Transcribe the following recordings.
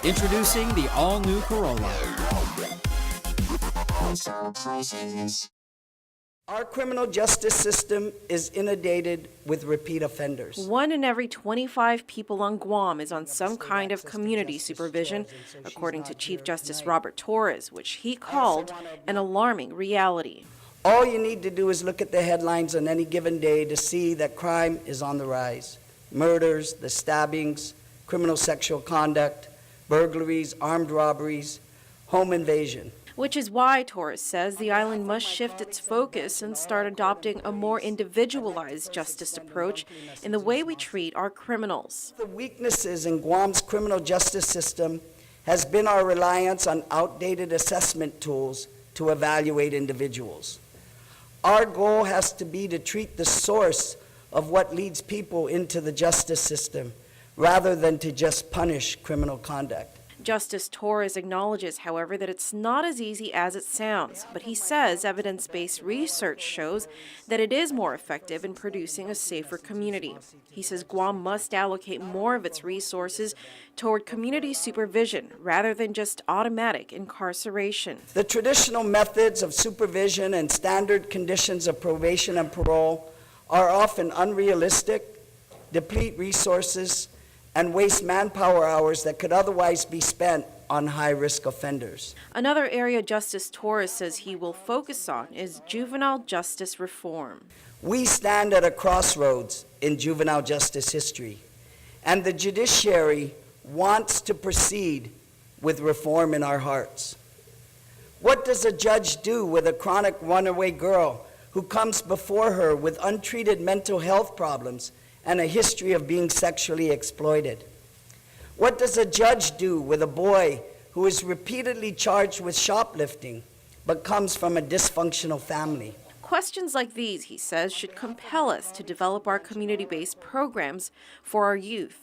Introducing the all-new Corolla. Our criminal justice system is inundated with repeat offenders. 1 in every 25 people on Guam is on some kind of community supervision, according to Chief Justice Robert Torres, which he called an alarming reality. All you need to do is look at the headlines on any given day to see that crime is on the rise. Murders, the stabbings, criminal sexual conduct, burglaries, armed robberies, home invasion. Which is why, Torres says, the island must shift its focus and start adopting a more individualized justice approach in the way we treat our criminals. The weaknesses in Guam's criminal justice system has been our reliance on outdated assessment tools to evaluate individuals. Our goal has to be to treat the source of what leads people into the justice system, rather than to just punish criminal conduct. Justice Torres acknowledges, however, that it's not as easy as it sounds, but he says evidence-based research shows that it is more effective in producing a safer community. He says Guam must allocate more of its resources toward community supervision rather than just automatic incarceration. The traditional methods of supervision and standard conditions of probation and parole are often unrealistic, deplete resources, and waste manpower hours that could otherwise be spent on high-risk offenders. Another area Justice Torres says he will focus on is juvenile justice reform. We stand at a crossroads in juvenile justice history, and the judiciary wants to proceed with reform in our hearts. What does a judge do with a chronic runaway girl who comes before her with untreated mental health problems and a history of being sexually exploited? What does a judge do with a boy who is repeatedly charged with shoplifting but comes from a dysfunctional family? Questions like these, he says, should compel us to develop our community-based programs for our youth.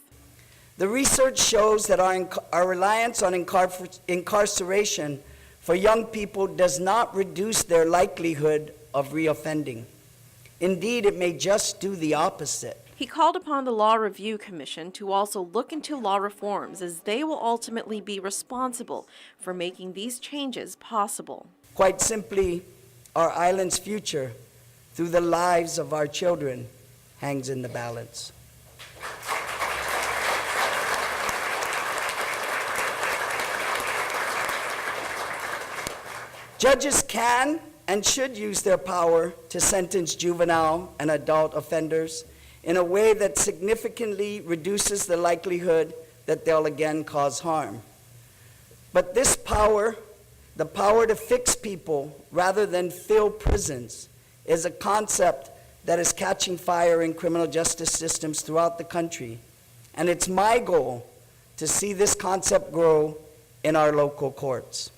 The research shows that our reliance on incarceration for young people does not reduce their likelihood of reoffending. Indeed, it may just do the opposite. He called upon the Law Review Commission to also look into law reforms, as they will ultimately be responsible for making these changes possible. Quite simply, our island's future, through the lives of our children, hangs in the balance. Judges can and should use their power to sentence juvenile and adult offenders in a way that significantly reduces the likelihood that they'll again cause harm. But this power, the power to fix people rather than fill prisons, is a concept that is catching fire in criminal justice systems throughout the country. And it's my goal to see this concept grow in our local courts.